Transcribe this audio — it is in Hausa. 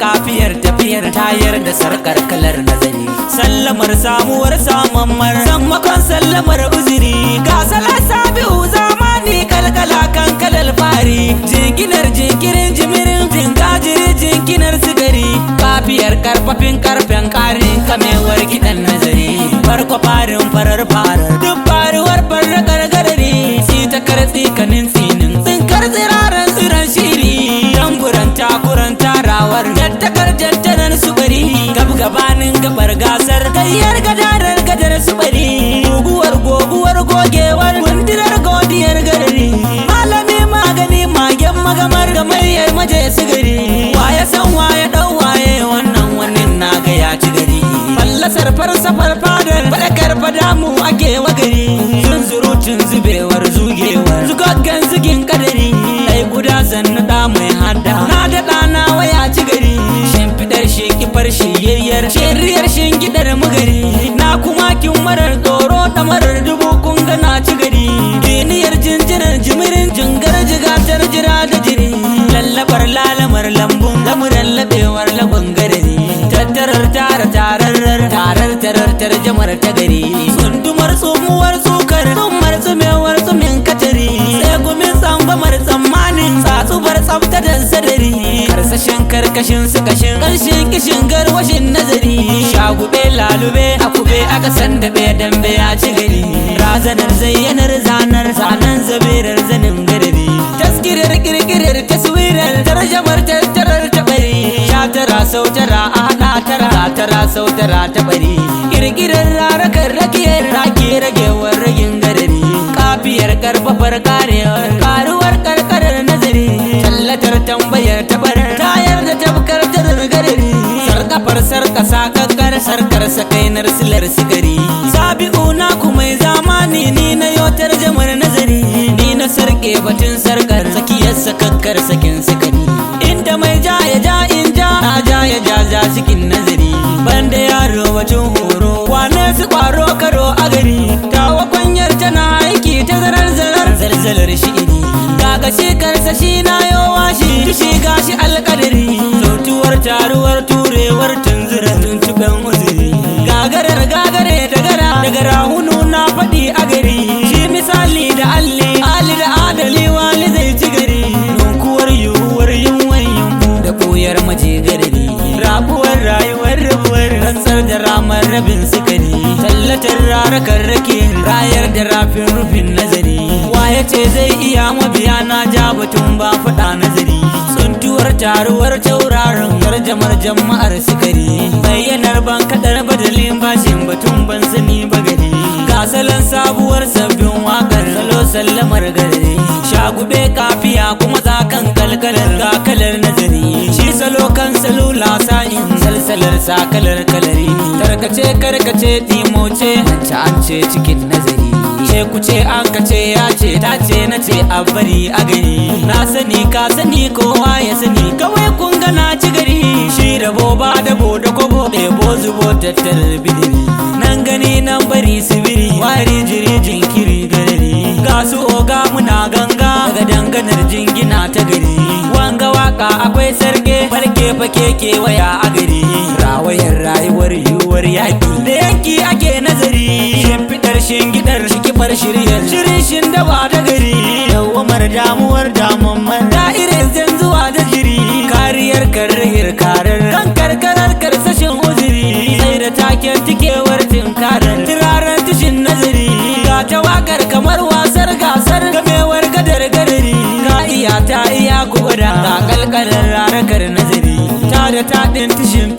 kafiyar tafiyar tayar da sarkar kalar nazari. Sallamar samuwar samammar sammakon sallamar uziri. Ga salar sabi'u zamani kalkala kan kalal fari. Jinginar jinkirin jimirin jingajiri jinkinar sigari. Kafiyar karfafin karfen karin kamewar gidan nazari. Farko farin farar farar duk faruwar farar gargarari. Si ta kartsi kanin tsinin tsinkar tsiraren tsiran shiri. Tamburan takuran tarawar dattakar jantanar su bari. Gabgabanin gabar gasar kayyar gadarar gadar su bari. Guguwar goguwar gogewar gundunar godiyar garari. Malami magani magen magamar gamayyar maje sigari. Waye san waye dau waye wannan wannan naga ya ci gari. Fallasar farsafar fadar fadakar fadamu ake wagari. Zunzurutun zubewar zugewar zugaggan zugin kadari. Ai guda zanna da mai hada na da dana waya ci gari. Shimfidar shi kifar shi yayyar shiriyar shingidar mugari. Na kuma kin marar tsoro da marar dubu kun ga na ci gari. Diniyar jinjinar jimirin jingar jigatar jira da jiri. Lallabar lalamar lambun lamuran labewar labun garari. Tattarar tara tararrar tarar tarar tarjamar ta gari. Sundumar tsumuwar tsukar tsumar tsumewar tsumin katari. Sai gumin tsambamar tsammanin tsatsubar tsafta da sadari. Karsashin karkashin su kashin karshen kishin garwashin nazari. Shagube lalube akube aka sandabe dambe ya ci gari. Razanar zayyanar zanar zanen zabirar zanin garari. Taskirar kirkirar taswirar tarjamar tattarar tabari. Shatara sautara a hada tara tara sautara tabari. Kirkirar rarakar rakiyar rake ragewar ragin garari. Kafiyar karfafar karewar karuwar karkarar nazari. Tallatar tambayar tabarar tayar da tabkar tarar garari. Sarkafar sarka sakakkar sarkar sakainar silar sigari. Sabi'u na kuma zamani ni na yotar jamar nazari. Ni na sarke batun sarkar sakiyar sakakkar sakin sikari. Inda mai jaya ja in ja na jaya ja ja cikin nazari. Banda yaro batun horo wane su kwaro karo a gari. Tawa kwanyar tana aiki ta zarar zarar zalzalar shi'iri. Daga shi karsa shi na yowa shi tushi gashi alƙadari. Sautuwar taruwar turewar tunzura tuntuɓen uzuri. Gagarar gagare dagara hunu na faɗi a gari. Shi misali da alli ali da adali wali zai ci gari. Nunkuwar yiwuwar yunwar yunfu da koyar maje gadari. Rabuwar rayuwar rabuwar rantsar da ramar rabin sukari. Tallatar rarakar rake rayar da rafin rufin nazari. Waye ce zai iya mabiya na ja batun ba faɗa nazari. Tsuntuwar taruwar tauraron garjamar jama'ar sukari. Bayyanar ban kaɗar badalin bashin batun ban sani bagari. Gasalan sabuwar sabbin wakar salo sallamar gari. Shagube kafiya kuma tsakan kalkalar ga kalar nazari. Shi salo kan salula sa'in salsalar sakalar kalari. Tarkace karkace timoce an ce cikin nazari. Ce kuce an kace ya ce ta ce na ce a bari a gari. Na sani ka sani kowa ya sani kawai kun ga na ci gari. Shi rabo ba dabo da kobo ɗebo zubo tattarar bidiri. Nan gani nan bari sibiri wari jiri jinkiri garari. Ga su oga muna ganga daga danganar jingina ta gari. Wanga waka akwai sarge farke fake kewaya a gari. Rawayar rayuwar yiwuwar yaki da yanki ake nazari. Shimfiɗar shingidar shikifar shiryar shirishin dawa da gari. Dawamar damuwar damammar da'irin zanzuwa da jiri. Kariyar karrahir karar kan karkarar karsashin uzuri. Sai da taken tikewar tinkarar turaren tushin nazari. Ga ta wakar kamar wasar gasar gamewar gadar garari. Ka iya ta iya gwada ga kalkalar rarakar nazari. Ta da taɗin tushin